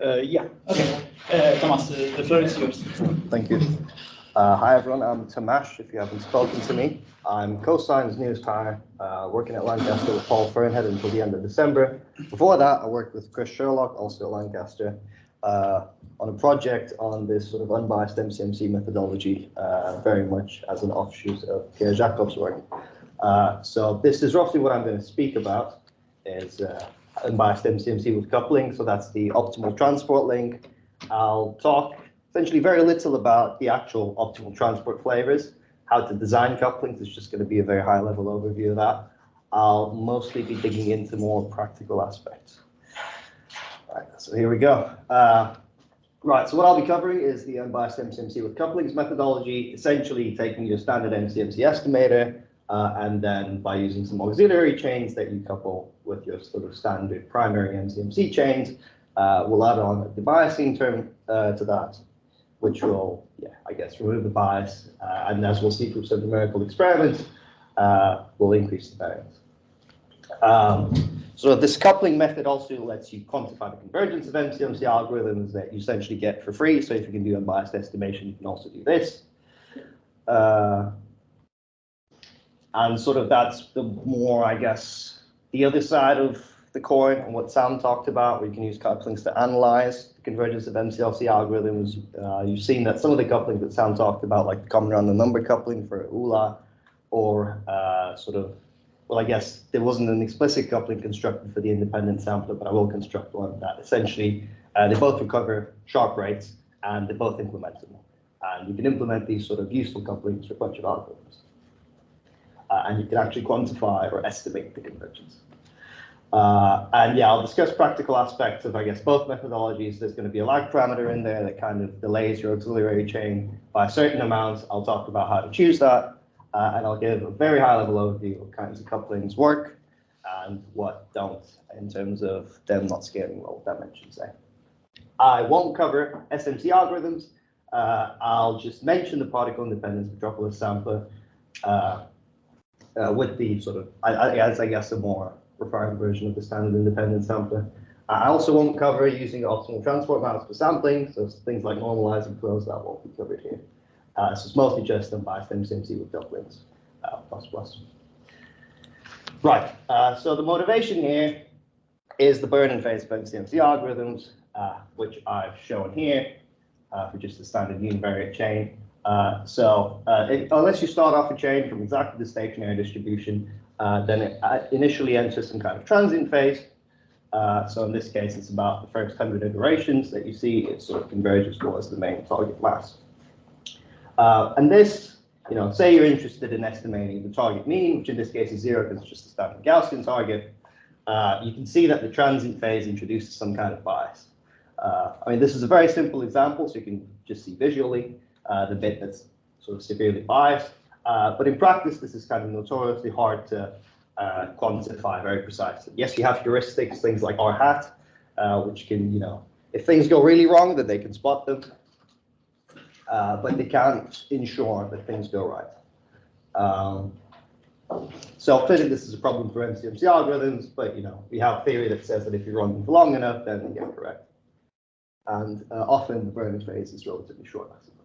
Yeah. Okay. Tamas, the floor is yours. Thank you. Hi, everyone. I'm Tamas, if you haven't spoken to me. I'm co-sign's newest hire, working at Lancaster with Paul Fernhead until the end of December. Before that, I worked with Chris Sherlock, also at Lancaster, on a project on this sort of unbiased MCMC methodology, very much as an offshoot of Pierre Jacob's work. So this is roughly what I'm going to speak about, is unbiased MCMC with coupling. So that's the optimal transport link. I'll talk essentially very little about the actual optimal transport flavors. How to design couplings is just going to be a very high level overview of that. I'll mostly be digging into more practical aspects. All right, so here we go. Right, so what I'll be covering is the unbiased MCMC with couplings methodology, essentially taking your standard MCMC estimator, and then by using some auxiliary chains that you couple with your sort of standard primary MCMC chains, we'll add on a debiasing term to that, which will, I guess, remove the bias, and as we'll see from some numerical experiments, will increase the variance. So this coupling method also lets you quantify the convergence of MCMC algorithms that you essentially get for free. So if you can do unbiased estimation, you can also do this. And sort of that's the more, I guess, the other side of the coin, and what Sam talked about, where you can use couplings to analyze the convergence of MCLC algorithms. You've seen that some of the couplings that Sam talked about, like the common random number coupling for ULA, or sort of, well, I guess there wasn't an explicit coupling constructed for the independent sampler, but I will construct one that essentially they both recover sharp rates and they're both implementable. And you can implement these sort of useful couplings for a bunch of algorithms. And you can actually quantify or estimate the convergence. And yeah, I'll discuss practical aspects of, I guess, both methodologies. There's going to be a lag parameter in there that kind of delays your auxiliary chain by a certain amount. I'll talk about how to choose that, and I'll give a very high-level overview of what kinds of couplings work and what don't in terms of them not scaling low dimensions. I won't cover SMC algorithms. I'll just mention the particle independence metropolis sampler with the sort of, as I guess, a more refined version of the standard independent sampler. I also won't cover using optimal transport maps for sampling, so things like normalizing flows, that won't be covered here. So it's mostly just unbiased MCMC with couplings, plus. Right, so the motivation here is the burn-in phase of MCMC algorithms, which I've shown here for just the standard univariate chain. Unless you start off a chain from exactly the stationary distribution, then it initially enters some kind of transient phase. So in this case, it's about the first 100 iterations that you see. It sort of converges towards the main target mass. And this, say you're interested in estimating the target mean, which in this case is 0 because it's just a standard Gaussian target. You can see that the transient phase introduces some kind of bias. I mean, this is a very simple example, so you can just see visually the bit that's sort of severely biased. But in practice, this is kind of notoriously hard to quantify very precisely. Yes, you have heuristics, things like R hat, which can, if things go really wrong, then they can spot them. But they can't ensure that things go right. So clearly this is a problem for MCMC algorithms, but we have theory that says that if you run them for long enough, then they get correct. And often the burn-in phase is relatively short, I suppose.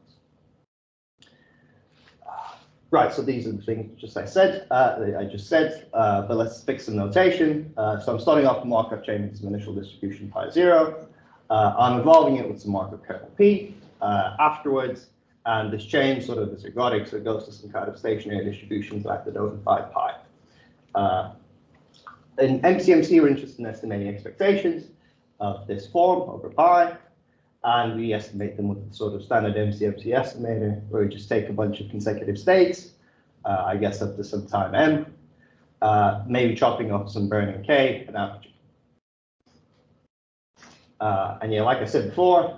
Right, so these are the things I just said, but let's fix some notation. So I'm starting off the Markov chain with some initial distribution pi 0. I'm involving it with some Markov kernel P afterwards, and this chain sort of is ergodic, so it goes to some kind of stationary distributions like the notified pi. In MCMC, we're interested in estimating expectations of this form over pi, and we estimate them with the sort of standard MCMC estimator, where we just take a bunch of consecutive states, I guess up to some time m, maybe chopping off some burning k and averaging. And yeah, like I said before,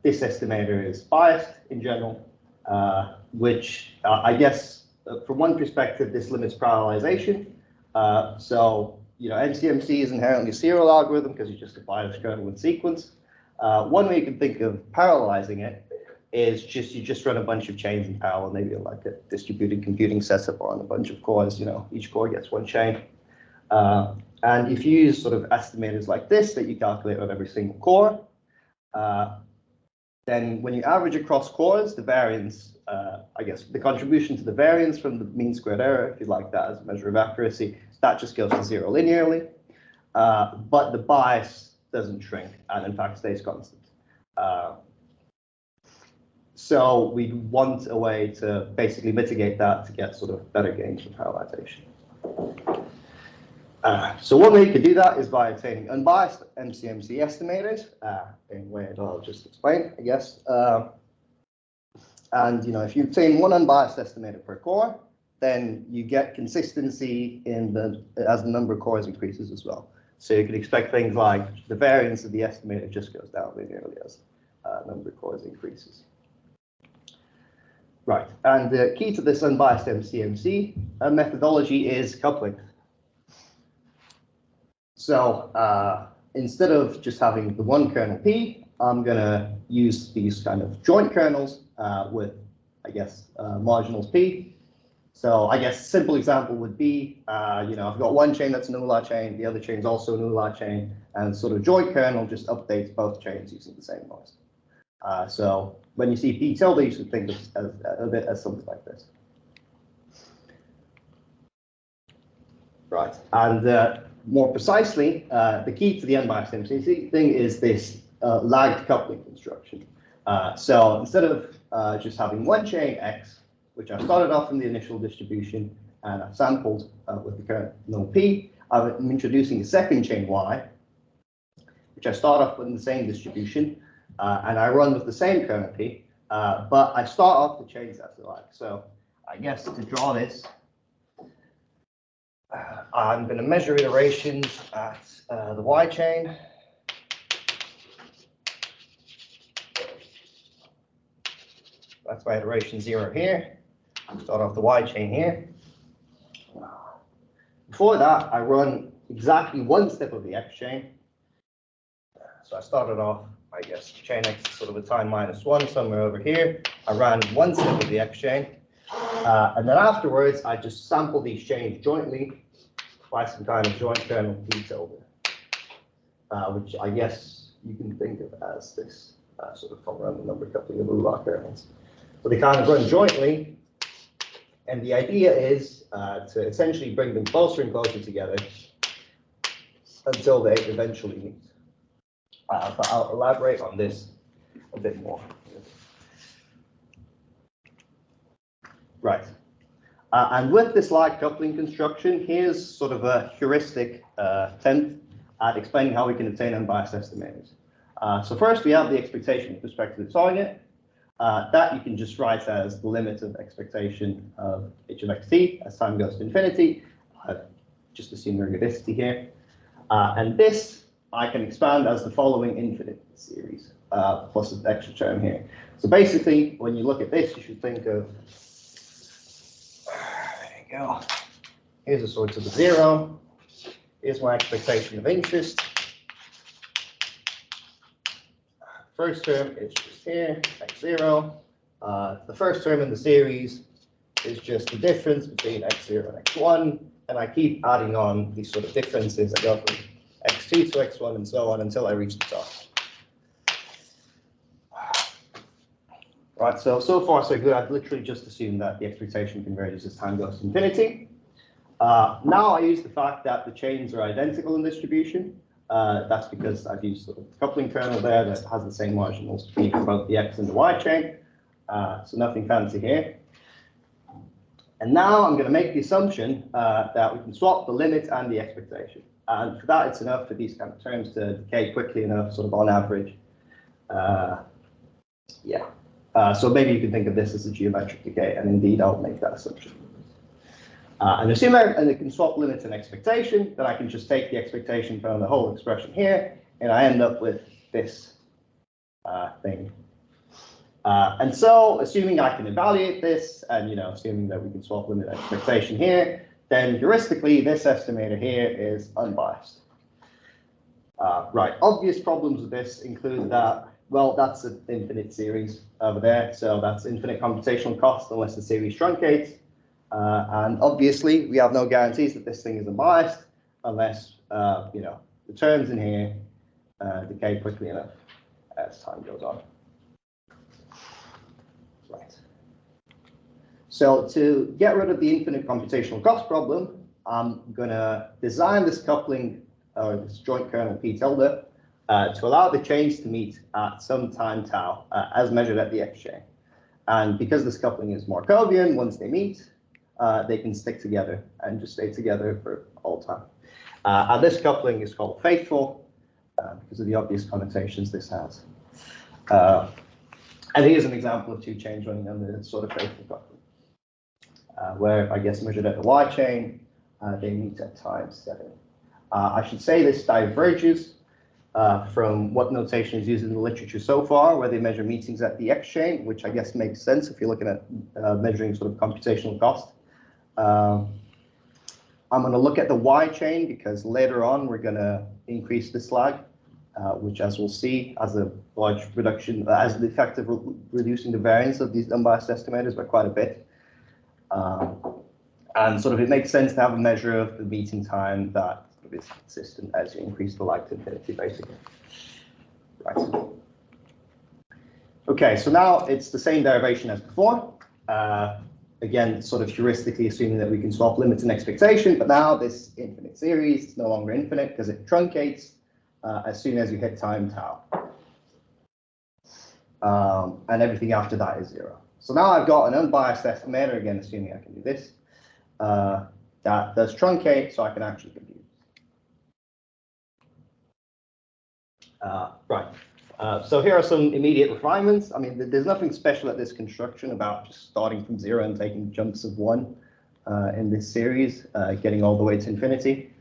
this estimator is biased in general, which I guess from one perspective, this limits parallelization. So, MCMC is inherently a serial algorithm because you just apply this kernel in sequence. One way you can think of parallelizing it is you just run a bunch of chains in parallel, maybe like a distributed computing setup on a bunch of cores, each core gets one chain. And if you use sort of estimators like this that you calculate on every single core, then when you average across cores, the variance, I guess, the contribution to the variance from the mean squared error, if you like that as a measure of accuracy, that just goes to zero linearly. But the bias doesn't shrink and in fact stays constant. So we want a way to basically mitigate that to get sort of better gains from parallelization. So one way you can do that is by obtaining unbiased MCMC estimators, in a way I'll just explain, I guess. And if you obtain one unbiased estimator per core, then you get consistency in as the number of cores increases as well. So you can expect things like the variance of the estimator just goes down linearly as number of cores increases. Right, and the key to this unbiased MCMC methodology is coupling. So instead of just having the one kernel P, I'm going to use these kind of joint kernels with, I guess, marginals P. So I guess a simple example would be, I've got one chain that's an ULA chain, the other chain is also an ULA chain, and sort of joint kernel just updates both chains using the same noise. So when you see P tilde, you should think of it as something like this. Right, and more precisely, the key to the unbiased MCMC thing is this lagged coupling construction. So instead of just having one chain X, which I started off from the initial distribution and I've sampled with the kernel P, I'm introducing a second chain Y, which I start off with in the same distribution, and I run with the same kernel P, but I start off the chains as they like. So I guess to draw this, I'm going to measure iterations at the Y chain. That's my iteration 0 here. Start off the Y chain here. Before that, I run exactly one step of the X chain. So I started off, I guess, chain X is sort of a time -1 somewhere over here. I ran one step of the X chain. And then afterwards, I just sample these chains jointly by some kind of joint kernel P tilde, which I guess you can think of as this sort of random number coupling of ULA kernels. So they kind of run jointly, and the idea is to essentially bring them closer and closer together until they eventually meet. But I'll elaborate on this a bit more. Right. And with this lag coupling construction, here's sort of a heuristic attempt at explaining how we can obtain unbiased estimators. So first we have the expectation with respect to the target. That you can just write as the limit of expectation of h of xt as time goes to infinity. I've just assumed ergodicity here. And this I can expand as the following infinite series, plus an extra term here. So basically, when you look at this, you should think of, there you go. Here's a sort of the 0. Here's my expectation of interest. First term is just here, x0. The first term in the series is just the difference between x0 and x1, and I keep adding on these sort of differences. I go from x2 to x1 and so on until I reach the top. Right, so far so good. I've literally just assumed that the expectation converges as time goes to infinity. Now I use the fact that the chains are identical in distribution. That's because I've used sort of the coupling kernel there that has the same marginals to be for both the X and the Y chain. So nothing fancy here. And now I'm going to make the assumption that we can swap the limit and the expectation. And for that, it's enough for these kind of terms to decay quickly enough, sort of on average. So maybe you can think of this as a geometric decay, and indeed I'll make that assumption. And assume I can swap limit and expectation, then I can just take the expectation from the whole expression here, and I end up with this thing. And so, assuming I can evaluate this, and assuming that we can swap limit and expectation here, then heuristically this estimator here is unbiased. Right, obvious problems with this include that, well, that's an infinite series over there, so that's infinite computational cost unless the series truncates. And obviously, we have no guarantees that this thing is unbiased unless, the terms in here decay quickly enough. as time goes on. Right. So to get rid of the infinite computational cost problem, I'm going to design this coupling, or this joint kernel P tilde, to allow the chains to meet at some time tau, as measured at the exchange. And because this coupling is Markovian, once they meet, they can stick together and just stay together for all time. And this coupling is called faithful because of the obvious connotations this has. And here's an example of two chains running on the sort of faithful coupling, where I guess measured at the Y chain, they meet at time 7. I should say this diverges from what notation is used in the literature so far, where they measure meetings at the X chain, which I guess makes sense if you're looking at measuring sort of computational cost. I'm going to look at the Y chain because later on we're going to increase this lag, which, as we'll see, has a large reduction, as the effect of reducing the variance of these unbiased estimators by quite a bit. And sort of it makes sense to have a measure of the meeting time that sort of is consistent as you increase the lag to infinity, basically. Right. Okay, so now it's the same derivation as before. Again, sort of heuristically assuming that we can swap limits and expectation, but now this infinite series is no longer infinite because it truncates as soon as you hit time tau. And everything after that is 0. So now I've got an unbiased estimator, again, assuming I can do this, that does truncate, so I can actually compute. Right. So here are some immediate refinements. I mean, there's nothing special at this construction about just starting from 0 and taking jumps of 1 in this series, getting all the way to infinity.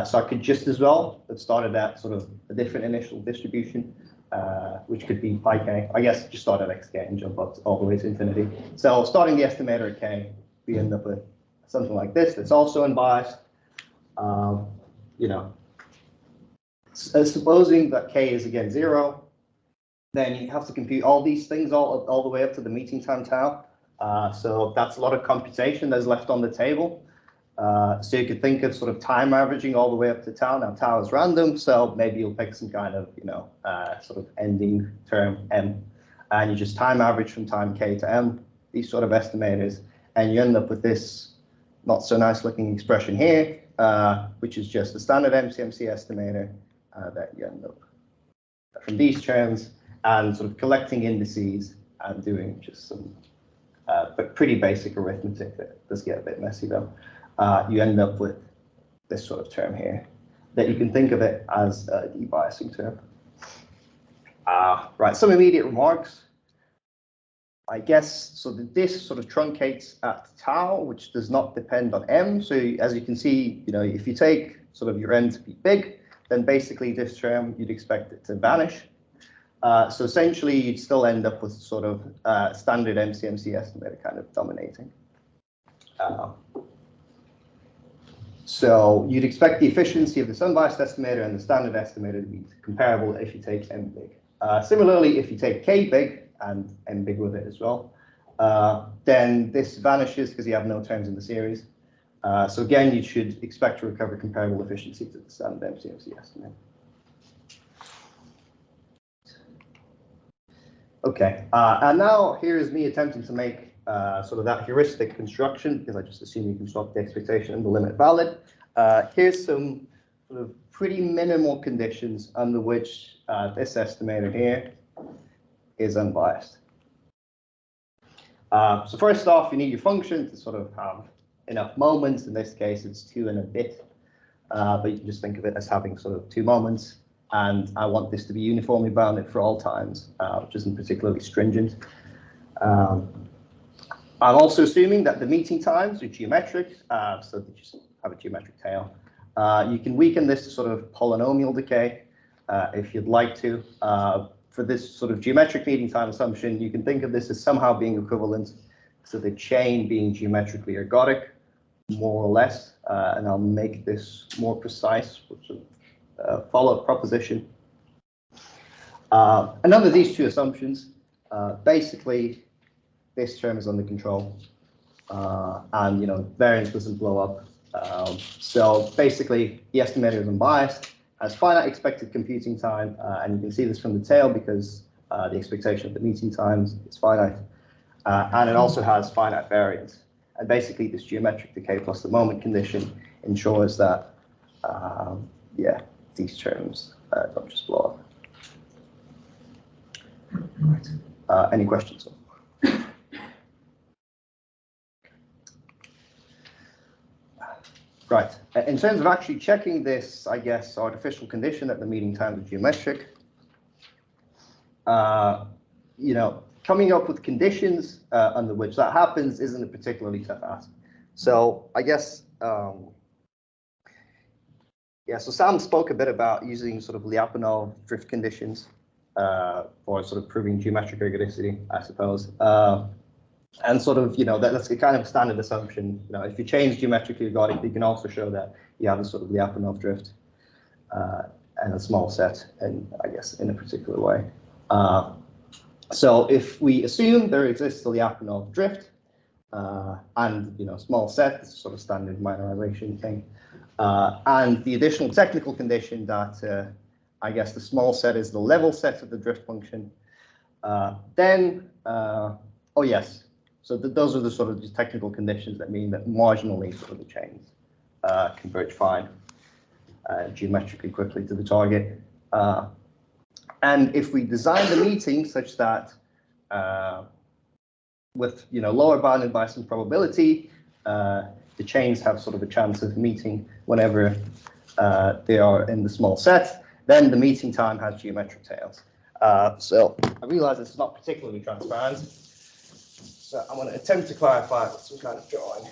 So I could just as well have started at sort of a different initial distribution, which could be pi k. I guess just start at xk and jump up all the way to infinity. So starting the estimator at k, we end up with something like this that's also unbiased. You know, supposing that k is again 0, then you have to compute all these things all the way up to the meeting time tau. So that's a lot of computation that's left on the table. So you could think of sort of time averaging all the way up to tau. Now tau is random, so maybe you'll pick some kind of, you know, sort of ending term m, and you just time average from time k to m, these sort of estimators, and you end up with this not so nice looking expression here, which is just a standard MCMC estimator that you end up from these terms, and sort of collecting indices and doing just some but pretty basic arithmetic that does get a bit messy though. You end up with this sort of term here that you can think of it as a debiasing term. Right, some immediate remarks. I guess so that this sort of truncates at tau, which does not depend on m. So as you can see, you know, if you take sort of your n to be big, then basically this term you'd expect it to vanish. So essentially you'd still end up with sort of standard MCMC estimator kind of dominating. So you'd expect the efficiency of this unbiased estimator and the standard estimator to be comparable if you take m big. Similarly, if you take k big and m big with it as well, then this vanishes because you have no terms in the series. So again, you should expect to recover comparable efficiency to the standard MCMC estimate. Okay, and now here is me attempting to make sort of that heuristic construction, because I just assume you can swap the expectation and the limit valid. Here's some sort of pretty minimal conditions under which this estimator here is unbiased. So first off, you need your function to sort of have enough moments. In this case, it's 2 and a bit, but you can just think of it as having sort of 2 moments. And I want this to be uniformly bounded for all times, which isn't particularly stringent. I'm also assuming that the meeting times are geometric, so that you just have a geometric tail. You can weaken this to sort of polynomial decay if you'd like to. For this sort of geometric meeting time assumption, you can think of this as somehow being equivalent to the chain being geometrically ergodic, more or less. And I'll make this more precise with some follow-up proposition. And under these two assumptions, basically, this term is under control, and you know variance doesn't blow up. So basically, the estimator is unbiased, has finite expected computing time, and you can see this from the tail because The expectation of the meeting times is finite. And it also has finite variance. And basically, this geometric decay plus the moment condition ensures that, these terms don't just blow up. Right. Any questions? Right. In terms of actually checking this, I guess, artificial condition that the meeting times are geometric, coming up with conditions under which that happens isn't a particularly tough ask. So I guess, so Sam spoke a bit about using sort of Lyapunov drift conditions for sort of proving geometric ergodicity, I suppose. And sort of, that's a kind of standard assumption. If you change geometrically ergodic, you can also show that you have a sort of Lyapunov drift and a small set, and I guess in a particular way. So if we assume there exists a Lyapunov drift and small set, this is sort of standard minorization thing, and the additional technical condition that I guess the small set is the level set of the drift function, then so those are the sort of these technical conditions that mean that marginally sort of the chains converge fine geometrically quickly to the target. And if we design the meeting such that with lower bounded by some probability, the chains have sort of a chance of meeting whenever they are in the small set, then the meeting time has geometric tails. So I realize this is not particularly transparent, so I'm going to attempt to clarify with some kind of drawing.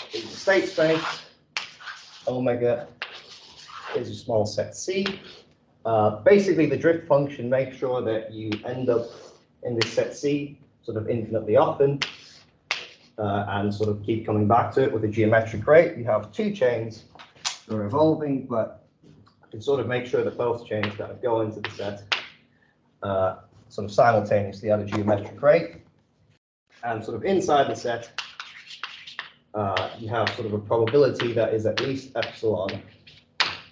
Here's the state space, omega is a small set C. Basically, the drift function makes sure that you end up in this set C sort of infinitely often and sort of keep coming back to it with a geometric rate. You have two chains that are evolving, but you can sort of make sure that both chains kind of go into the set sort of simultaneously at a geometric rate. And sort of inside the set, you have sort of a probability that is at least epsilon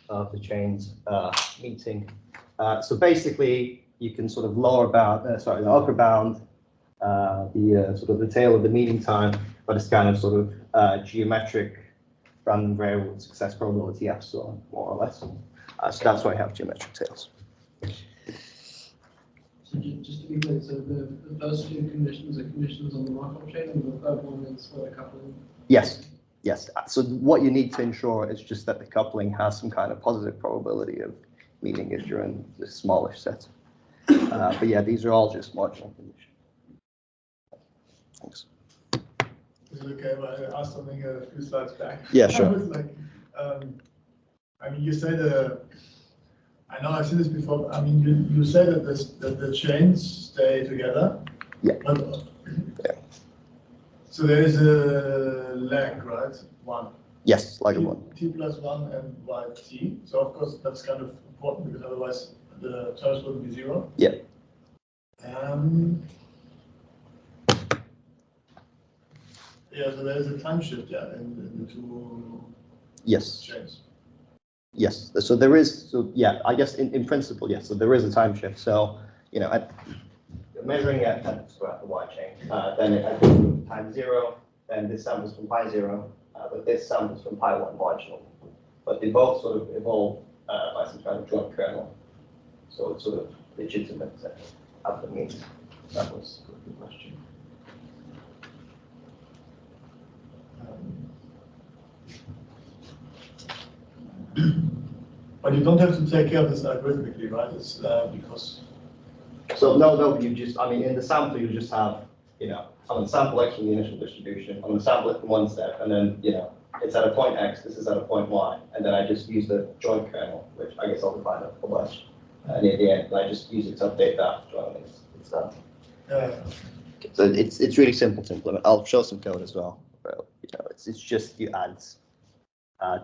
of the chains meeting. So basically, you can sort of lower bound, the upper bound, the sort of the tail of the meeting time, but it's kind of sort of geometric random variable with success probability epsilon, more or less. So that's why I have geometric tails. So just to be clear, so the first two conditions are conditions on the Markov chain, and the third one is for the coupling? Yes. Yes. So what you need to ensure is just that the coupling has some kind of positive probability of meeting if you're in this smallish set. But yeah, these are all just marginal conditions. Thanks. Is it okay if I ask something a few slides back? Yeah, sure. I was like, I mean, you say I know I've seen this before. I mean, you say that the chains stay together. Yeah. But, yeah. So there is a lag, right? One. Yes, like one. T plus 1 and yt. So of course that's kind of important because otherwise the terms wouldn't be zero. Yeah. Yeah, so there is a time shift, in the two chains. Yes, so there is, I guess in principle, yes, so there is a time shift. So, measuring at the y chain, then it goes time 0, then this samples from pi 0, but this samples from pi 1 marginal. But they both sort of evolve by some kind of joint kernel. So it's sort of legitimate at the means. That was a good question. But you don't have to take care of this algorithmically, right? It's because. So no, you just, I mean, in the sample, you just have, I'm going to sample X from the initial distribution. I'm going to sample it from one step, and then, it's at a point X, this is at a point Y, and then I just use the joint kernel, which I guess I'll define a bunch near the end, and I just use it to update that joint. It's done. So it's really simple to implement. I'll show some code as well. But, it's just you add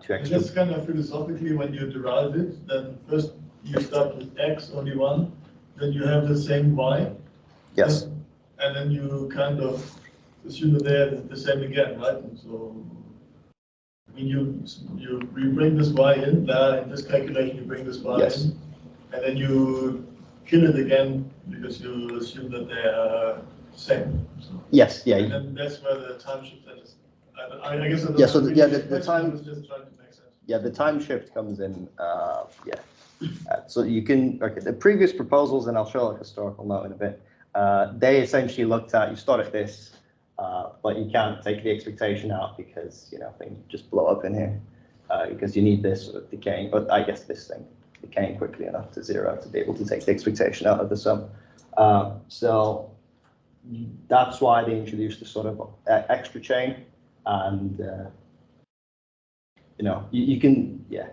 two extra. Just kind of philosophically, when you derive it, then first you start with X, only one, then you have the same Y. Yes. And then you kind of assume that they're the same again, right? And so, I mean, you bring this Y in, there in this calculation, you bring this Y in, and then you kill it again because you assume that they are same. So, Yes, yeah. and then that's where the time shift is. I guess I don't Yeah, so really the question, time. I was just trying to make sense. Yeah, the time shift comes in, yeah. So you can, okay, the previous proposals, and I'll show a historical note in a bit, they essentially looked at, you start at this, but you can't take the expectation out because, you know, things just blow up in here. Because you need this sort of decaying, but I guess this thing decaying quickly enough to 0 to be able to take the expectation out of the sum. So that's why they introduced this sort of extra chain, and you know, you can, yeah,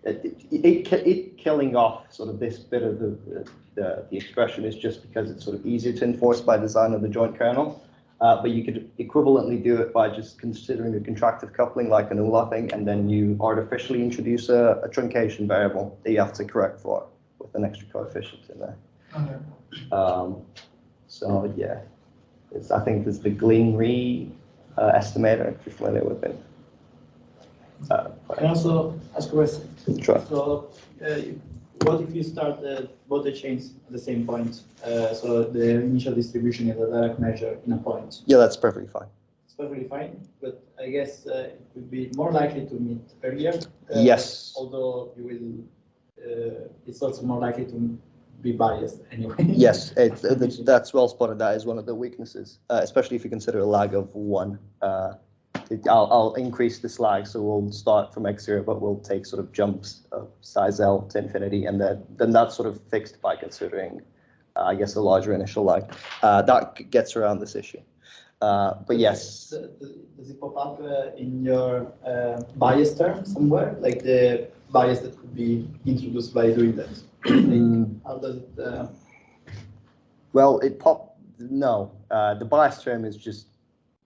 it killing off sort of this bit of the expression is just because it's sort of easier to enforce by design of the joint kernel. But you could equivalently do it by just considering a contractive coupling like an ULA thing, and then you artificially introduce a truncation variable that you have to correct for with an extra coefficient in there. Okay. So yeah, I think there's the Glean-Ree estimator, if you're familiar with it. Can I also ask a question? Sure. So, what if you start both the chains at the same point? So the initial distribution is a direct measure in a point. Yeah, that's perfectly fine. It's perfectly fine, but I guess it would be more likely to meet earlier. Yes. Although you will, it's also more likely to be biased anyway. Yes, that's well spotted. That is one of the weaknesses, especially if you consider a lag of 1. I'll increase this lag, so we'll start from x0, but we'll take sort of jumps of size L to infinity, and then that's sort of fixed by considering, I guess, a larger initial lag. That gets around this issue. But yes. Does it pop up in your bias term somewhere, like the bias that could be introduced by doing that? Like, how does it? Well, no. The bias term is just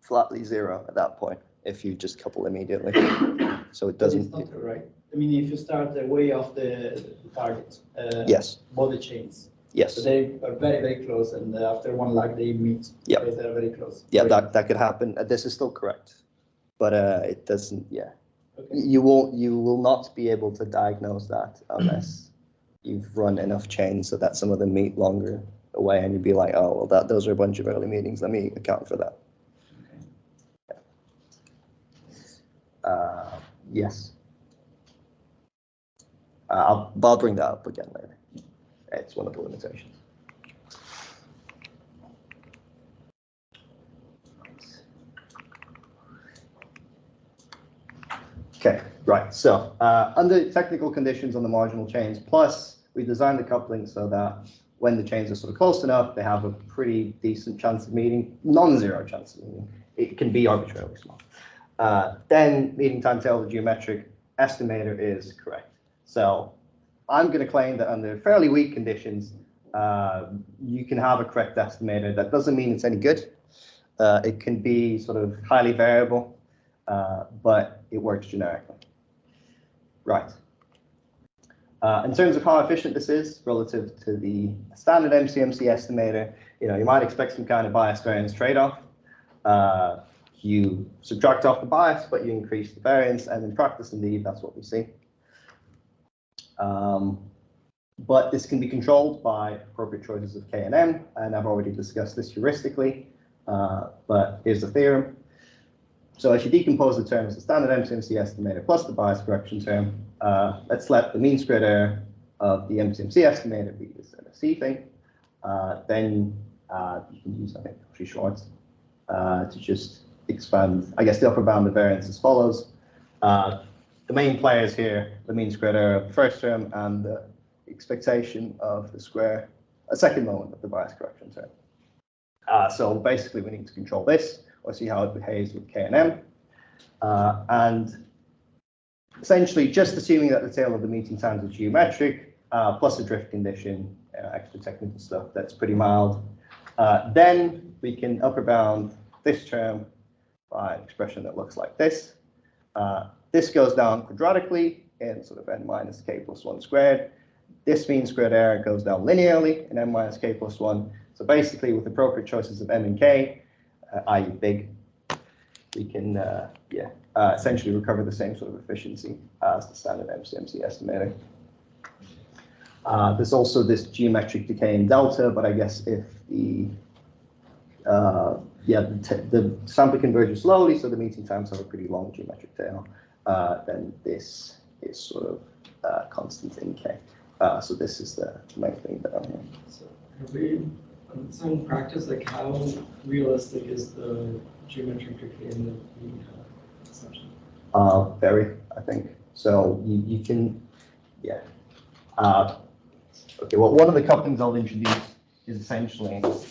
flatly 0 at that point if you just couple immediately. So it doesn't. It's not right. I mean, if you start way off the target. Yes. Both the chains. Yes. So they are very, very close, and after one lag they meet. Yeah. Because they are very close. Yeah, that could happen. This is still correct, but it doesn't. Yeah. Okay. You will not be able to diagnose that unless you've run enough chains so that some of them meet longer away, and you'd be like, oh, well, those are a bunch of early meetings. Let me account for that. Yes. I'll bring that up again later. It's one of the limitations. Okay, right. So under technical conditions on the marginal chains, plus we designed the coupling so that when the chains are sort of close enough, they have a pretty decent chance of meeting, non-zero chance of meeting. It can be arbitrarily small. Then meeting time tail, the geometric estimator is correct. So I'm going to claim that under fairly weak conditions, you can have a correct estimator. That doesn't mean it's any good. It can be sort of highly variable, but it works generically. Right. In terms of how efficient this is relative to the standard MCMC estimator, you might expect some kind of bias variance trade-off. You subtract off the bias, but you increase the variance, and in practice, indeed, that's what we see. But this can be controlled by appropriate choices of K and M, and I've already discussed this heuristically, but here's the theorem. So if you decompose the terms, the standard MCMC estimator plus the bias correction term, let's let the mean squared error of the MCMC estimator be this MSC thing. Then you can use, I think, Cauchy Schwarz to just expand, I guess, the upper bound of variance as follows. The main players here, the mean squared error of the first term and the expectation of the square, a second moment of the bias correction term. So basically we need to control this or see how it behaves with K and M. And essentially just assuming that the tail of the meeting times is geometric, plus a drift condition, extra technical stuff that's pretty mild. Then we can upper bound this term by an expression that looks like this. This goes down quadratically in sort of n minus k plus 1 squared. This mean squared error goes down linearly in n minus k plus 1. So basically, with appropriate choices of m and k, i.e. big, we can essentially recover the same sort of efficiency as the standard MCMC estimator. There's also this geometric decay in delta, but I guess if the the sample converges slowly, so the meeting times have a pretty long geometric tail, then this is sort of constant in K. So this is the main thing that I'm here. So have we, in practice, like how realistic is the geometric decay in the assumption? Very, I think. So you can, yeah. Okay, well, one of the couplings I'll introduce is essentially, let's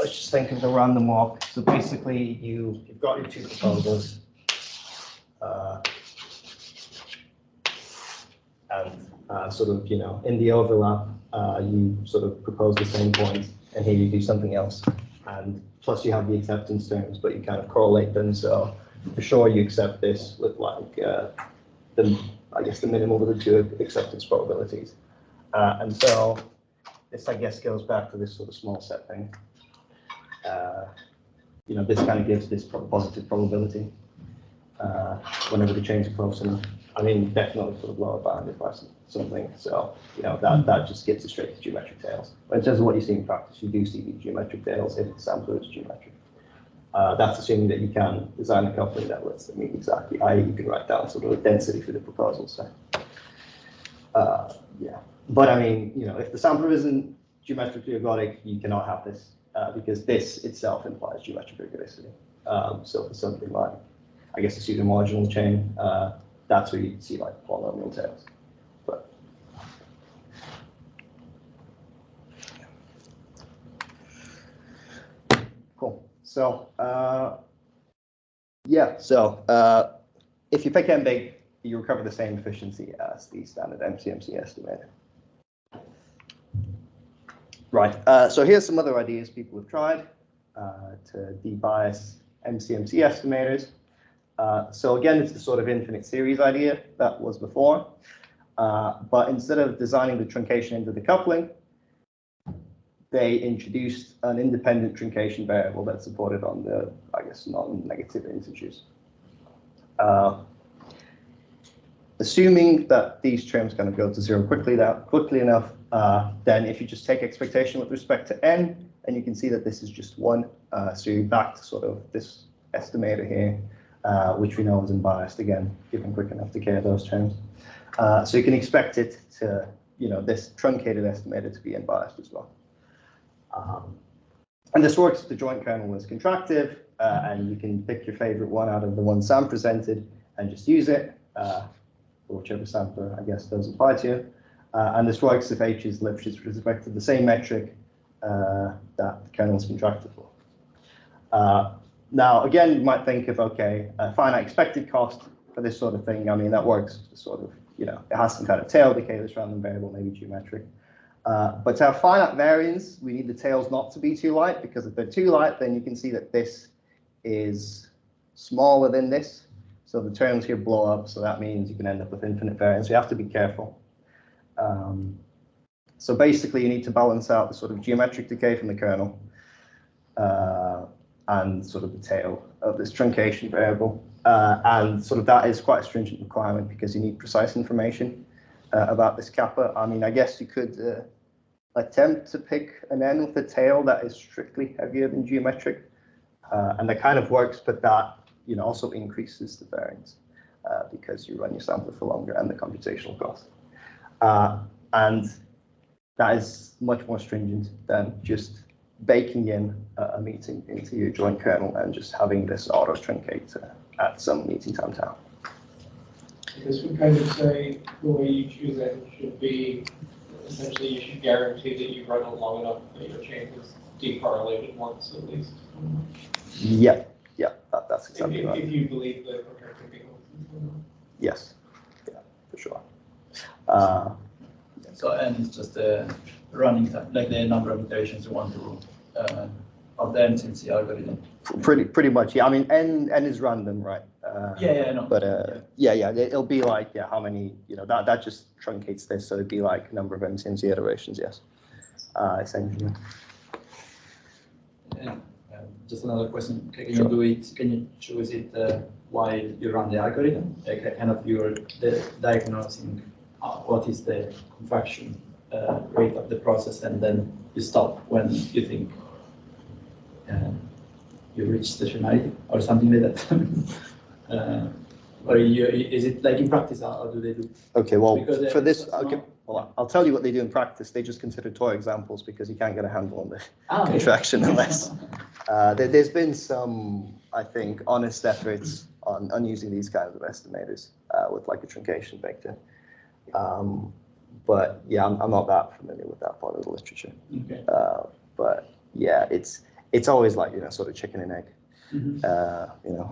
just think of the random walk. So basically, you've got your two proposals, and sort of, in the overlap, you sort of propose the same point, and here you do something else. And plus you have the acceptance terms, but you kind of correlate them. So for sure you accept this with like I guess the minimum of the two acceptance probabilities. And so this, I guess, goes back to this sort of small set thing. This kind of gives this positive probability whenever the chains are close enough. I mean, definitely sort of lower bounded by something. So, that just gets it straight to geometric tails. But in terms of what you see in practice, you do see the geometric tails if the sampler is geometric. That's assuming that you can design a coupling that lets them meet exactly, i.e. you can write down sort of a density for the proposal set. Yeah, but I mean, if the sampler isn't geometrically ergodic, you cannot have this because this itself implies geometric ergodicity. So for something like, I guess, a pseudo-marginal chain, that's where you see like polynomial tails. But cool. So if you pick n big, you recover the same efficiency as the standard MCMC estimator. Right. So here's some other ideas people have tried to debias MCMC estimators. So again, it's the sort of infinite series idea that was before, but instead of designing the truncation into the coupling, they introduced an independent truncation variable that's supported on the, I guess, non-negative integers. Assuming that these terms kind of go to zero quickly enough, then if you just take expectation with respect to n, and you can see that this is just 1, so you're back to sort of this estimator here, which we know is unbiased, again, given quick enough decay of those terms. So you can expect it to, this truncated estimator to be unbiased as well. And this works if the joint kernel is contractive, and you can pick your favorite one out of the ones Sam presented and just use it, or whichever sampler, I guess, does apply to you. And this works if H is Lipschitz with respect to the same metric that the kernel is contracted for. Now, again, you might think of, okay, a finite expected cost for this sort of thing. I mean, that works to sort of, it has some kind of tail decay, this random variable, maybe geometric. But to have finite variance, we need the tails not to be too light, because if they're too light, then you can see that this is smaller than this. So the terms here blow up, so that means you can end up with infinite variance. You have to be careful. So basically, you need to balance out the sort of geometric decay from the kernel and sort of the tail of this truncation variable. And sort of that is quite a stringent requirement because you need precise information about this kappa. I mean, I guess you could attempt to pick an n with a tail that is strictly heavier than geometric. And that kind of works, but that also increases the variance because you run your sampler for longer and the computational cost. And that is much more stringent than just baking in a meeting into your joint kernel and just having this auto truncate at some meeting time tau. This would kind of say the way you choose it should be, essentially you should guarantee that you run it long enough that your chain is decorrelated once at least. Yeah, that's exactly right. If you believe the contracting holds. Yes, yeah, for sure. So n is just the running time, like the number of iterations you want to of the MCMC algorithm. Pretty much, yeah. I mean, n is random, right? I know. But it'll be like how many, that just truncates this, so it'd be like number of MCMC iterations, yes, essentially. Just another question. Can you do it? Can you choose it while you run the algorithm? Like kind of you're diagnosing what is the contraction rate of the process, and then you stop when you think you reach stationarity or something like that. Or is it like in practice? How do they do? Okay, well, Because, for this, okay, well, I'll tell you what they do in practice. They just consider toy examples because you can't get a handle on the Okay. contraction unless. There's been some, I think, honest efforts on using these kinds of estimators with like a truncation vector. But yeah, I'm not that familiar with that part of the literature. Okay. But yeah, it's always like, sort of chicken and egg. Mm-hmm.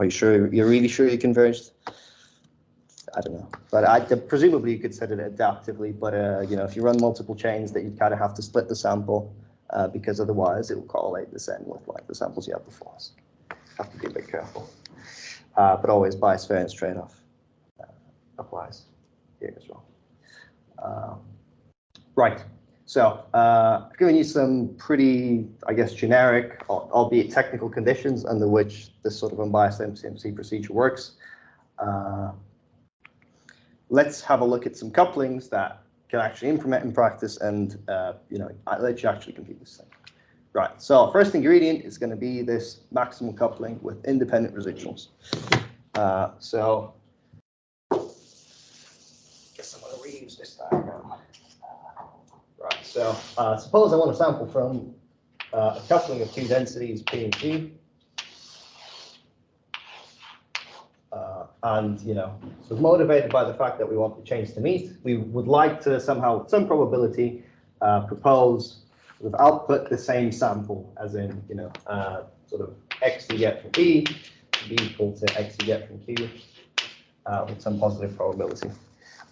Are you sure you're really sure you converged? I don't know, but presumably you could set it adaptively. But if you run multiple chains, that you'd kind of have to split the sample because otherwise it will correlate this end with like the samples you had before. So have to be a bit careful. But always bias variance trade-off applies here as well. Right. So I've given you some pretty, I guess, generic, albeit technical conditions under which this sort of unbiased MCMC procedure works. Let's have a look at some couplings that can actually implement in practice and, let you actually compute this thing. Right, so first ingredient is going to be this maximum coupling with independent residuals. So I guess I'm going to reuse this diagram. Right, so suppose I want to sample from a coupling of two densities, P and Q. And, so motivated by the fact that we want the chains to meet, we would like to somehow, with some probability, propose with output the same sample, as in, sort of x you get from P to be equal to x you get from Q with some positive probability.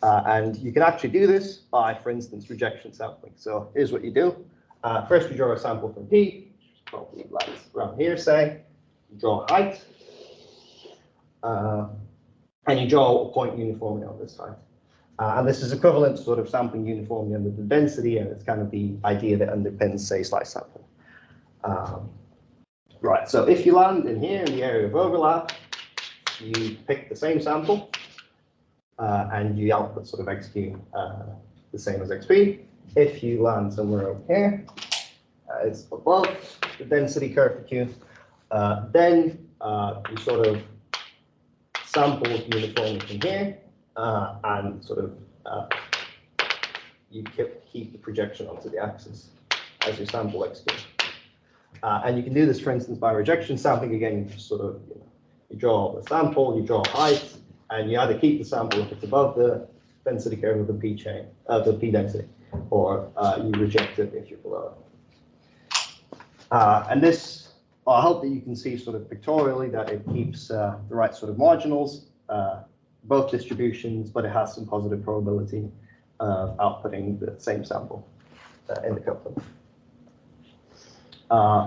And you can actually do this by, for instance, rejection sampling. So here's what you do. First, you draw a sample from P, which is probably like around here, say. You draw a height. And you draw a point uniformly on this height. And this is equivalent to sort of sampling uniformly under the density, and it's kind of the idea that underpins, say, slice sampling. Right, so if you land in here in the area of overlap, you pick the same sample, and you output sort of xq the same as xp. If you land somewhere over here, it's above the density curve for q, then you sort of sample uniformly from here, and sort of you keep the projection onto the axis as your sample xq. And you can do this, for instance, by rejection sampling. Again, you just sort of you draw the sample, you draw a height, and you either keep the sample if it's above the density curve of the P chain, the P density, or you reject it if you're below it. And this, I hope that you can see sort of pictorially that it keeps the right sort of marginals, both distributions, but it has some positive probability of outputting the same sample in the coupling.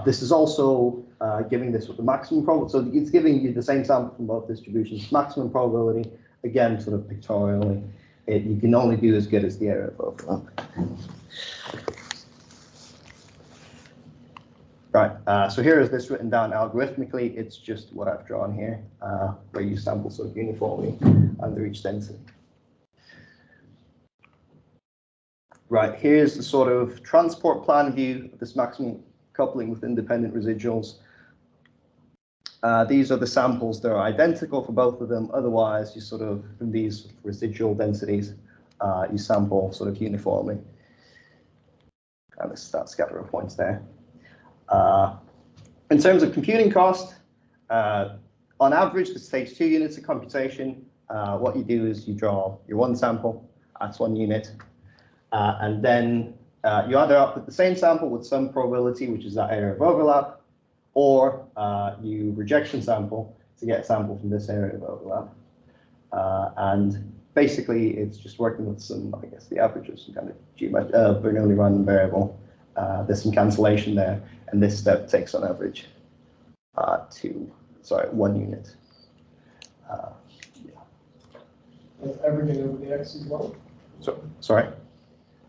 This is also giving this with the maximum probability, so it's giving you the same sample from both distributions, maximum probability, again, sort of pictorially. You can only do as good as the area of overlap. Right, so here is this written down algorithmically. It's just what I've drawn here, where you sample sort of uniformly under each density. Right, here's the sort of transport plan view of this maximum coupling with independent residuals. These are the samples that are identical for both of them. Otherwise, you sort of, from these residual densities, you sample sort of uniformly. And this is that scatter of points there. In terms of computing cost, on average, this takes 2 units of computation. What you do is you draw your one sample, that's 1 unit, and then you either output the same sample with some probability, which is that area of overlap, or you rejection sample to get a sample from this area of overlap. And basically, it's just working with some, I guess, the average of some kind of Bernoulli random variable. There's some cancellation there, and this step takes on average 1 unit. That's averaging over the x as well? So, sorry?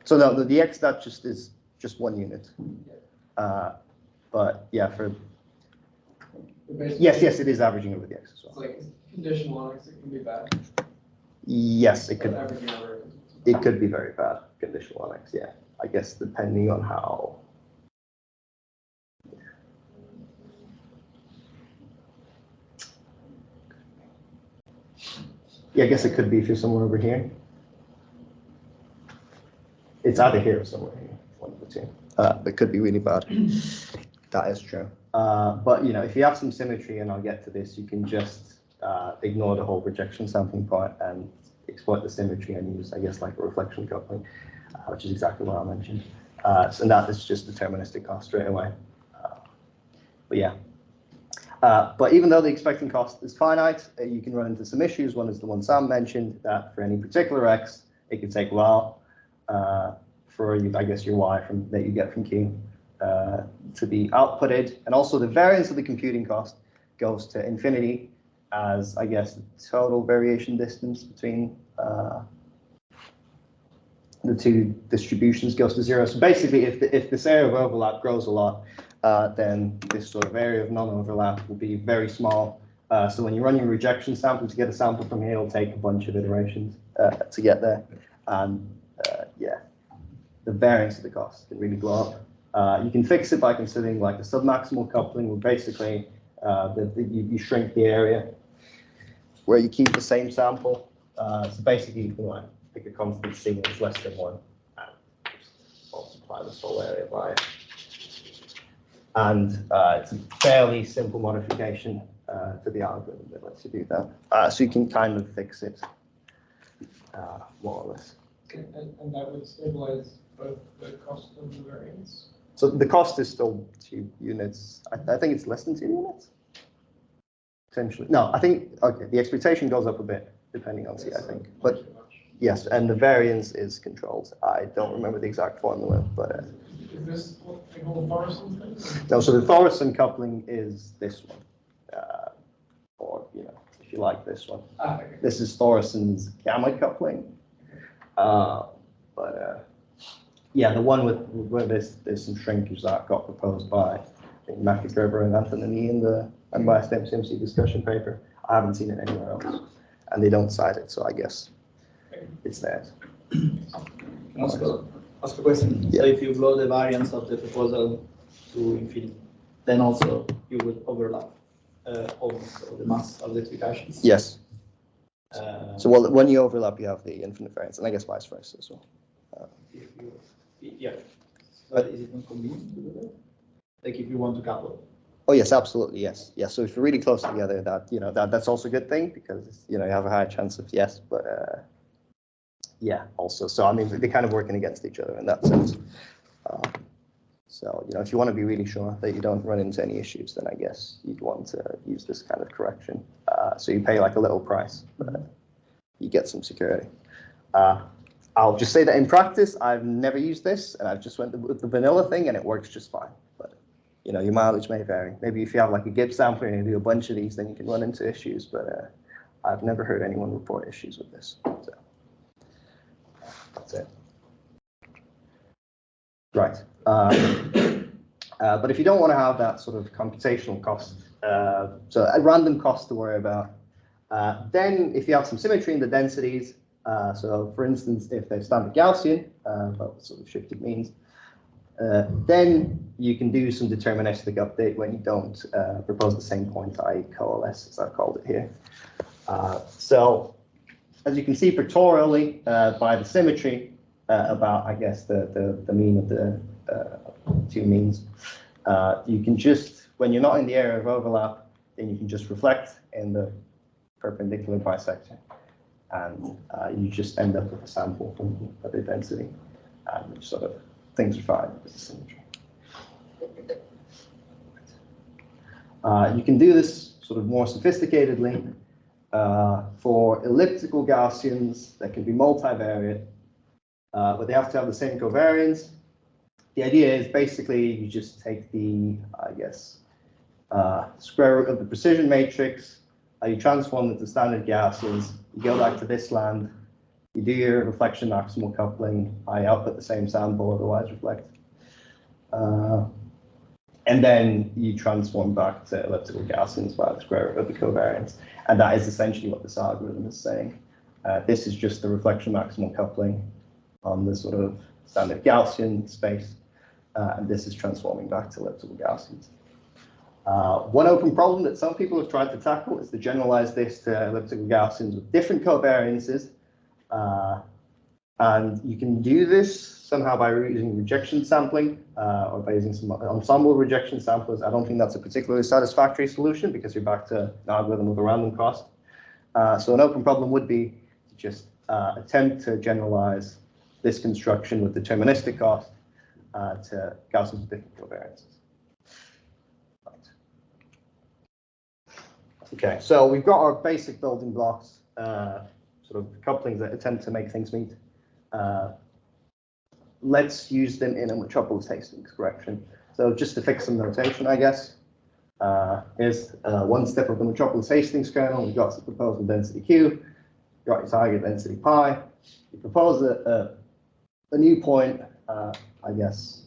So no, the x, that just is just 1 unit. But yeah, for yes, it is averaging over the x as well. It's like conditional on x, it can be bad. Yes, it could. Averaging over It could be very bad, conditional X, yeah. I guess depending on how. Yeah, I guess it could be if you're somewhere over here. It's either here or somewhere here, one of the two. It could be really bad. That is true. But you know, if you have some symmetry, and I'll get to this, you can just ignore the whole rejection sampling part and exploit the symmetry and use, I guess, like a reflection coupling, which is exactly what I mentioned. And that is just deterministic cost straight away. But yeah. But even though the expecting cost is finite, you can run into some issues. One is the one Sam mentioned, that for any particular x, it could take a while for I guess your y that you get from Q to be outputted. And also the variance of the computing cost goes to infinity as, I guess, the total variation distance between the two distributions goes to zero. So basically, if this area of overlap grows a lot, then this sort of area of non-overlap will be very small. So when you run your rejection sample to get a sample from here, it'll take a bunch of iterations to get there. And yeah, the variance of the cost can really blow up. You can fix it by considering like the submaximal coupling, where basically you shrink the area where you keep the same sample. So basically, you can like pick a constant C that's less than 1 and multiply this whole area by it. And it's a fairly simple modification to the algorithm that lets you do that. So you can kind of fix it more or less. And that would stabilize both the cost and the variance? So the cost is still 2 units. I think it's less than 2 units. Potentially. No, I think, okay, the expectation goes up a bit depending on C, I think. But yes, and the variance is controlled. I don't remember the exact formula, but. Is this what they call Thorson thing? No, so the Thorson coupling is this one. Or, you know, if you like this one. Okay. This is Thorson's gamma coupling. Yeah, the one where there's some shrinkage that got proposed by, I think, McIgrever and Anthony in the unbiased MCMC discussion paper. I haven't seen it anywhere else, and they don't cite it, so I guess it's theirs. Ask a question. Yeah. So if you blow the variance of the proposal to infinity, then also you would overlap almost the mass of the explications. Yes. So when you overlap, you have the infinite variance, and I guess vice versa as well. Yeah. But is it not convenient to do that? Like if you want to couple? Oh yes, absolutely, yes. Yeah, so if you're really close together, that's also a good thing because you have a higher chance of yes, but yeah, also. So I mean, they're kind of working against each other in that sense. So if you want to be really sure that you don't run into any issues, then I guess you'd want to use this kind of correction. So you pay like a little price, but you get some security. I'll just say that in practice, I've never used this, and I've just went with the vanilla thing, and it works just fine. But your mileage may vary. Maybe if you have like a Gibbs sampler and you do a bunch of these, then you can run into issues. But I've never heard anyone report issues with this. So that's it. Right. But if you don't want to have that sort of computational cost, so a random cost to worry about, then if you have some symmetry in the densities, so for instance, if they're standard Gaussian, but sort of shifted means, then you can do some deterministic update when you don't propose the same point, i.e. coalesce, as I've called it here. So as you can see pictorially by the symmetry about, I guess, the mean of the two means, you can just, when you're not in the area of overlap, then you can just reflect in the perpendicular bisector, and you just end up with a sample from the density, and sort of things are fine with the symmetry. You can do this sort of more sophisticatedly for elliptical Gaussians that can be multivariate, but they have to have the same covariance. The idea is basically you just take the, I guess, square root of the precision matrix, you transform it to standard Gaussians, you go back to this land, you do your reflection maximal coupling, I output the same sample, otherwise reflect. And then you transform back to elliptical Gaussians by the square root of the covariance. And that is essentially what this algorithm is saying. This is just the reflection maximal coupling on the sort of standard Gaussian space, and this is transforming back to elliptical Gaussians. One open problem that some people have tried to tackle is to generalize this to elliptical Gaussians with different covariances. And you can do this somehow by using rejection sampling or by using some ensemble rejection samplers. I don't think that's a particularly satisfactory solution because you're back to an algorithm with a random cost. So an open problem would be to just attempt to generalize this construction with deterministic cost to Gaussians with different covariances. Okay, so we've got our basic building blocks, sort of couplings that attempt to make things meet. Let's use them in a Metropolis-Hastings correction. So just to fix some notation, I guess, here's one step of the Metropolis-Hastings kernel. We've got the proposal density Q, you've got your target density pi. You propose a new point, I guess,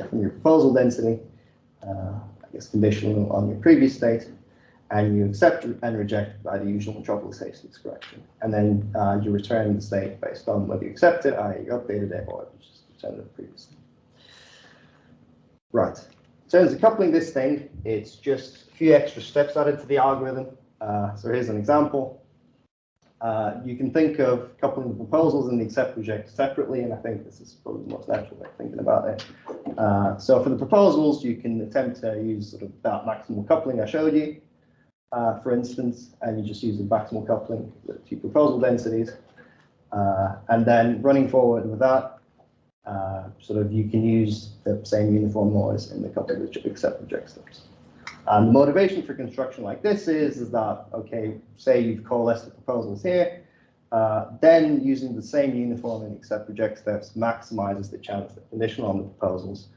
from your proposal density, I guess conditional on your previous state, and you accept and reject by the usual Metropolis-Hastings correction. And then you return the state based on whether you accept it, i.e. you updated it, or you just returned it previously. Right. In terms of coupling this thing, it's just a few extra steps added to the algorithm. So here's an example. You can think of coupling the proposals and the accept reject separately, and I think this is probably the most natural way of thinking about it. So for the proposals, you can attempt to use sort of that maximal coupling I showed you. For instance, and you just use the maximal coupling with two proposal densities. And then running forward with that, sort of you can use the same uniform noise in the coupling accept reject steps. And the motivation for construction like this is that, okay, say you've coalesced the proposals here, then using the same uniform in accept reject steps maximizes the chance that conditional on the proposals,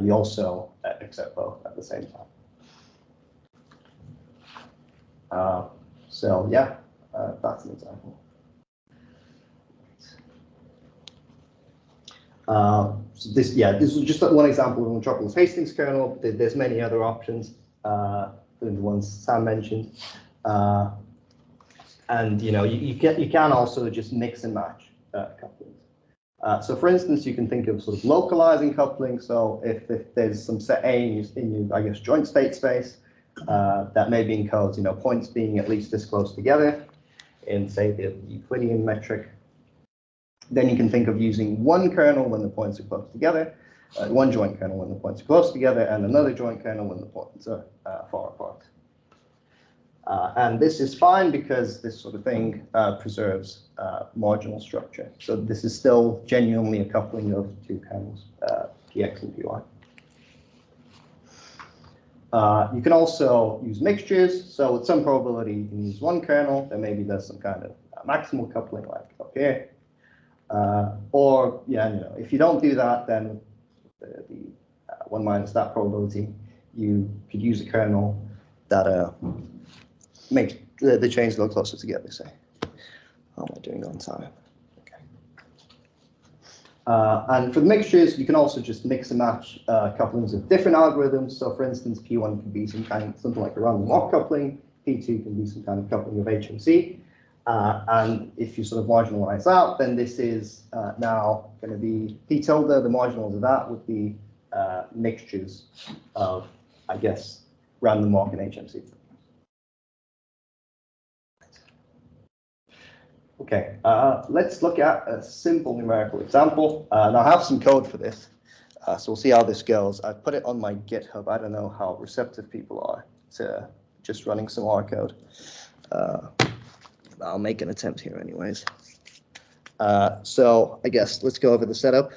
you also accept both at the same time. So yeah, that's an example. So this was just one example of a Metropolis-Hastings kernel. There's many other options, the ones Sam mentioned, and you can also just mix and match couplings. So for instance, you can think of sort of localizing coupling. So if there's some set A in your, I guess, joint state space, that maybe encodes, points being at least this close together in, say, the Euclidean metric. Then you can think of using one kernel when the points are close together, one joint kernel when the points are close together, and another joint kernel when the points are far apart. And this is fine because this sort of thing preserves marginal structure. So this is still genuinely a coupling of two kernels, Px and Py. You can also use mixtures. So with some probability, you can use one kernel, then maybe there's some kind of maximal coupling like up here. Or, if you don't do that, then the 1 minus that probability, you could use a kernel that makes the chains go closer together, say. How am I doing on time? Okay. And for the mixtures, you can also just mix and match couplings of different algorithms. So for instance, P1 can be something like a random walk coupling, P2 can be some kind of coupling of HMC. And if you sort of marginalize out, then this is now going to be P tilde. The marginals of that would be mixtures of, I guess, random walk and HMC. Okay, let's look at a simple numerical example. Now I have some code for this, so we'll see how this goes. I've put it on my GitHub. I don't know how receptive people are to just running some R code. I'll make an attempt here anyways. So I guess let's go over the setup.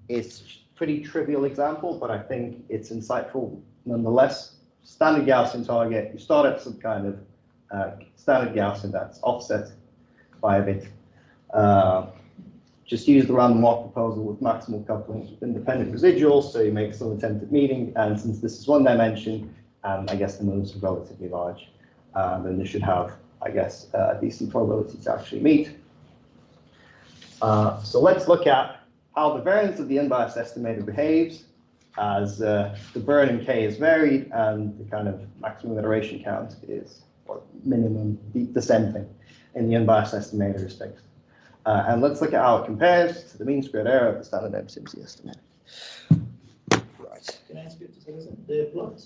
It's a pretty trivial example, but I think it's insightful nonetheless. Standard Gaussian target, you start at some kind of standard Gaussian that's offset by a bit. Just use the random walk proposal with maximal couplings with independent residuals, so you make some attempt at meeting, and since this is one dimension, and I guess the moves are relatively large, then this should have, I guess, a decent probability to actually meet. So let's look at how the variance of the unbiased estimator behaves as the burn in K is varied and the kind of maximum iteration count is, or minimum, the same thing. in the unbiased estimator is fixed. And let's look at how it compares to the mean squared error of the standard MCMC estimator. Right. Can I ask you to say something? The plot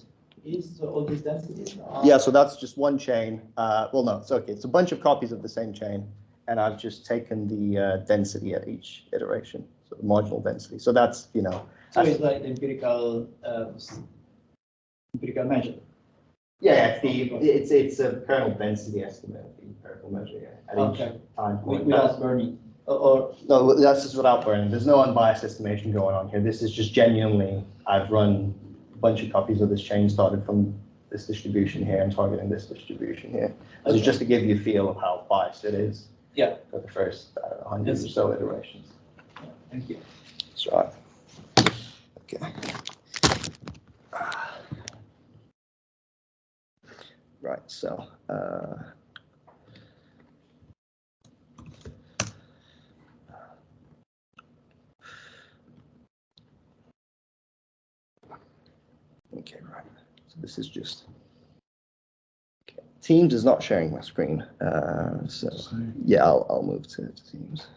is all these densities? Yeah, so that's just one chain. Well, no, it's okay. It's a bunch of copies of the same chain, and I've just taken the density at each iteration, so the marginal density. So that's, you know. So it's like the empirical measure. Yeah, it's a kernel density estimate, the empirical measure, yeah, at Okay. each time point. Without burning. Or No, that's just without burning. There's no unbiased estimation going on here. This is just genuinely, I've run a bunch of copies of this chain, started from this distribution here and targeting this distribution here. So Okay. just to give you a feel of how biased it is. Yeah. For the first 100 or so iterations. thank you. That's right. Okay. Right, so okay, right. So this is just okay. Teams is not sharing my screen, so yeah, I'll move to Teams.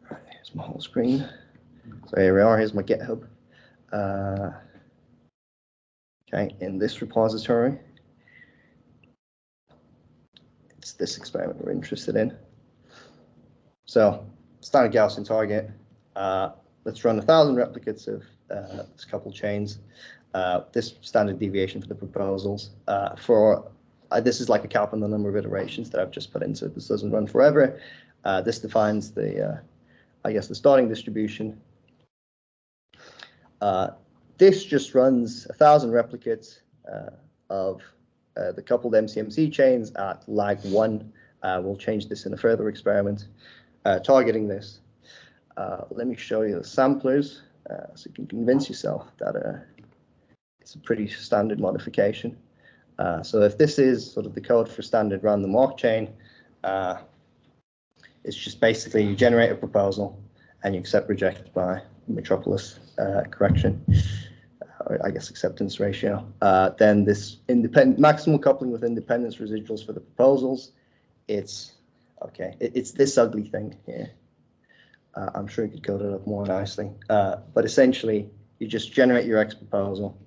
Right, here's my whole screen. So here we are. Here's my GitHub. Okay, in this repository, it's this experiment we're interested in. So, standard Gaussian target. Let's run 1,000 replicates of this couple chains. This standard deviation for the proposals. This is like a cap on the number of iterations that I've just put in, so this doesn't run forever. This defines the, I guess, the starting distribution. This just runs 1,000 replicates of the coupled MCMC chains at lag 1. We'll change this in a further experiment targeting this. Let me show you the samplers so you can convince yourself that it's a pretty standard modification. So if this is sort of the code for standard random walk chain, it's just basically you generate a proposal and you accept reject by Metropolis correction, or I guess acceptance ratio. Then this independent maximal coupling with independence residuals for the proposals. It's okay. It's this ugly thing here. I'm sure you could code it up more nicely, but essentially you just generate your X proposal,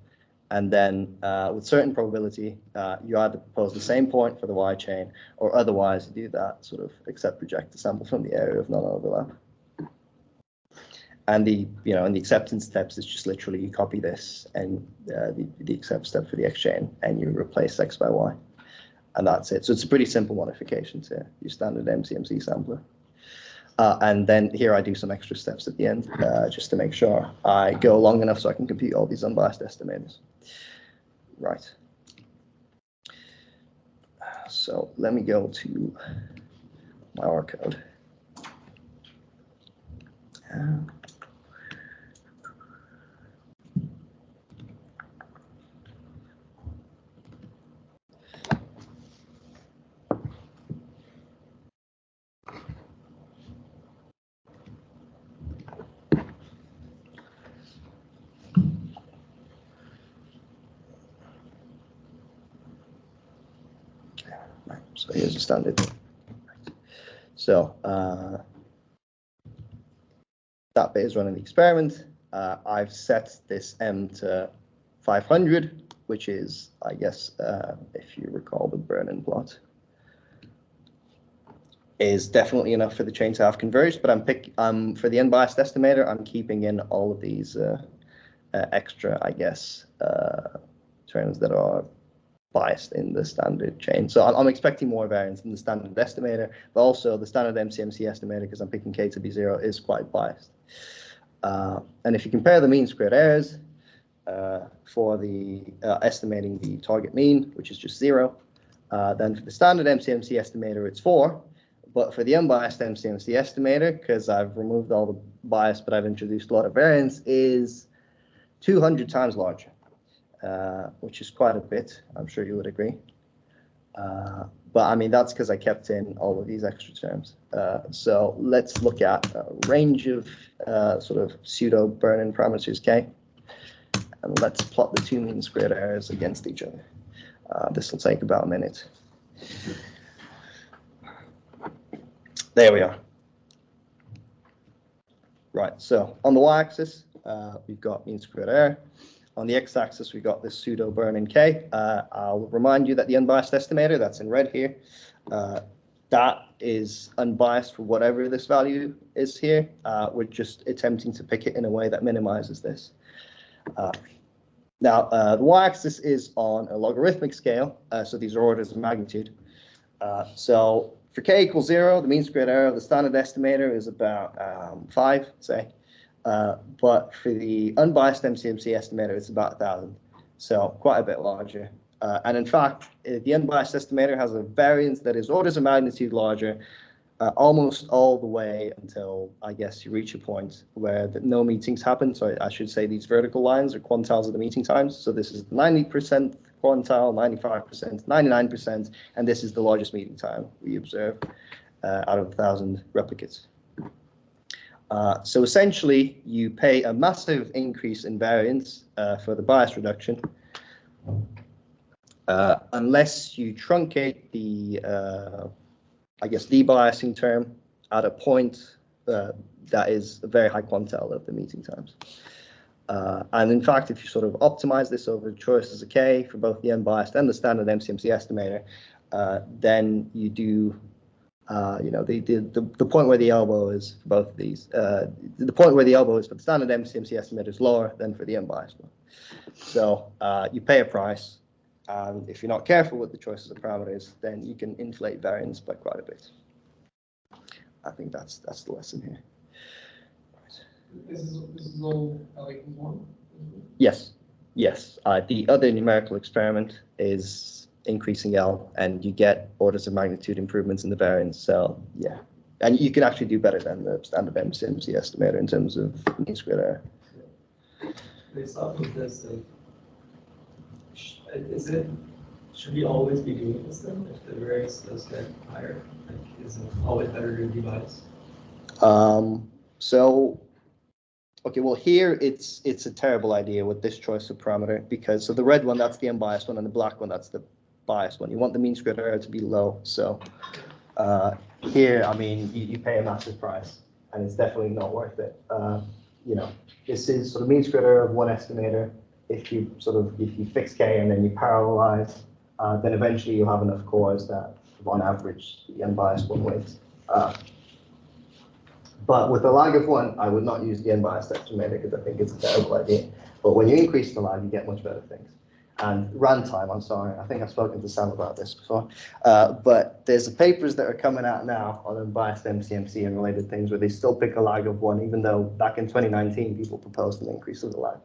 and then with certain probability, you either propose the same point for the Y chain, or otherwise you do that sort of accept reject the sample from the area of non-overlap. And in the acceptance steps, it's just literally you copy this and the accept step for the X chain, and you replace X by Y, and that's it. So it's a pretty simple modification to your standard MCMC sampler. And then here I do some extra steps at the end, just to make sure I go long enough so I can compute all these unbiased estimators. Right. So let me go to my R code. So here's the standard. So that bit is running the experiment. I've set this M to 500, which is, I guess, if you recall the burn-in plot, is definitely enough for the chain to have converged. But for the unbiased estimator, I'm keeping in all of these extra, I guess, terms that are biased in the standard chain. So I'm expecting more variance in the standard estimator, but also the standard MCMC estimator, because I'm picking K to be 0, is quite biased. And if you compare the mean squared errors for the estimating the target mean, which is just 0, then for the standard MCMC estimator, it's 4. But for the unbiased MCMC estimator, because I've removed all the bias, but I've introduced a lot of variance, is 200 times larger. Which is quite a bit, I'm sure you would agree. But I mean, that's because I kept in all of these extra terms. So let's look at a range of sort of pseudo burn-in parameters K. And let's plot the two mean squared errors against each other. This will take about a minute. There we are. Right, so on the y-axis, we've got mean squared error. On the x-axis, we've got this pseudo burn in K. I'll remind you that the unbiased estimator, that's in red here, that is unbiased for whatever this value is here. We're just attempting to pick it in a way that minimizes this. Now, the y-axis is on a logarithmic scale, so these are orders of magnitude. So for k equals 0, the mean squared error of the standard estimator is about 5, say. But for the unbiased MCMC estimator, it's about 1,000, so quite a bit larger. And in fact, the unbiased estimator has a variance that is orders of magnitude larger, almost all the way until, I guess, you reach a point where no meetings happen. So I should say these vertical lines are quantiles of the meeting times. So this is 90% quantile, 95%, 99%, and this is the largest meeting time we observe out of 1,000 replicates. So essentially, you pay a massive increase in variance for the bias reduction, unless you truncate the, I guess, debiasing term at a point that is a very high quantile of the meeting times. And in fact, if you sort of optimize this over choices of k for both the unbiased and the standard MCMC estimator, then you do, the point where the elbow is for both of these, the point where the elbow is for the standard MCMC estimator is lower than for the unbiased one. So you pay a price, and if you're not careful with the choices of parameters, then you can inflate variance by quite a bit. I think that's the lesson here. This is all L=1? Yes, yes. The other numerical experiment is increasing L, and you get orders of magnitude improvements in the variance. So yeah, and you can actually do better than the standard MCMC estimator in terms of mean squared error. Based off of this, should we always be doing this then? If the variance does get higher, is it always better to debias? Okay, well here it's a terrible idea with this choice of parameter, because so the red one, that's the unbiased one, and the black one, that's the biased one. You want the mean squared error to be low. So here, I mean, you pay a massive price, and it's definitely not worth it. This is sort of mean squared error of one estimator. If you fix k and then you parallelize, then eventually you'll have enough cores that, on average, the unbiased one wins. But with a lag of 1, I would not use the unbiased estimator because I think it's a terrible idea. But when you increase the lag, you get much better things. And runtime, I'm sorry, I think I've spoken to Sam about this before. But there's papers that are coming out now on unbiased MCMC and related things where they still pick a lag of 1, even though back in 2019 people proposed an increase of the lag.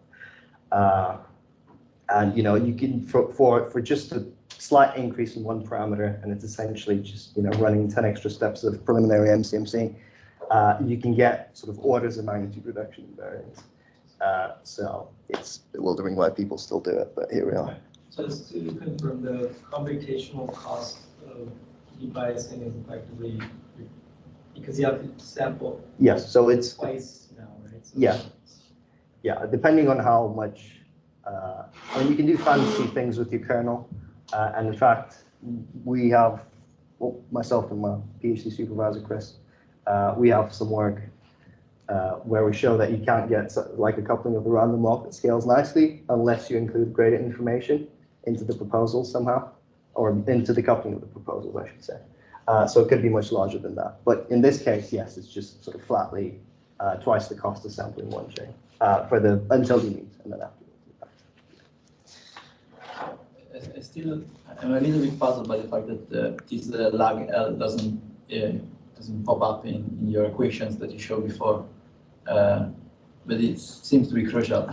And you can for just a slight increase in one parameter, and it's essentially just running 10 extra steps of preliminary MCMC. You can get sort of orders of magnitude reduction in variance. So it's bewildering why people still do it, but here we are. So just to confirm, the computational cost of debiasing is effectively because you have to sample. Yes, so it's twice now, right? So yeah. Depending on how much. I mean, you can do fancy things with your kernel, and in fact, we have, well, myself and my PhD supervisor Chris. We have some work where we show that you can't get like a coupling of the random walk that scales nicely unless you include gradient information into the proposals somehow, or into the coupling of the proposals, I should say. So it could be much larger than that. But in this case, yes, it's just sort of flatly twice the cost of sampling one chain for the until you meet and then after. Still, I'm a little bit puzzled by the fact that this lag L doesn't pop up in your equations that you showed before, but it seems to be crucial.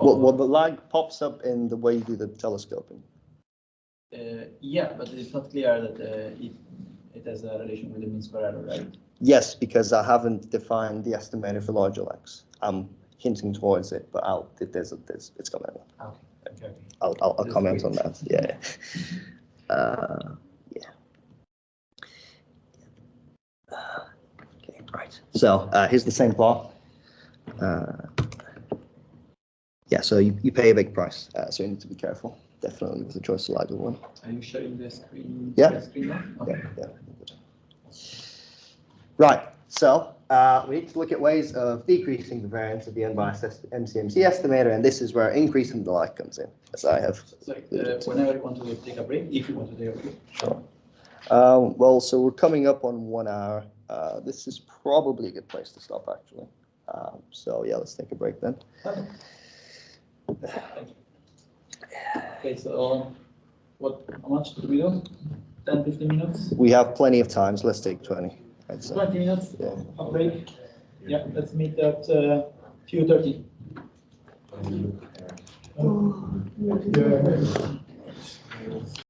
Well, the lag pops up in the way you do the telescoping. Yeah, but it's not clear that it has a relation with the mean square error, right? Yes, because I haven't defined the estimator for larger lags. I'm hinting towards it, but it's coming. Okay. I'll comment on that. Yeah. Okay, right. So here's the same plot. Yeah, so you pay a big price, so you need to be careful. definitely with the choice saliva one. Are you sharing the screen? Yeah. The screen now? Okay. Yeah. Right, so we need to look at ways of decreasing the variance of the unbiased MCMC estimator, and this is where increasing the light comes in, as I have. So, whenever you want to take a break, if you want to take a break. Sure. Well, so we're coming up on 1 hour. This is probably a good place to stop, actually. So yeah, let's take a break then. Okay. Okay, so how much do we do? 10, 15 minutes? We have plenty of time, so let's take 20. I'd say. 20 minutes, Yeah. a break. Yeah, let's meet at 2:30. Yeah.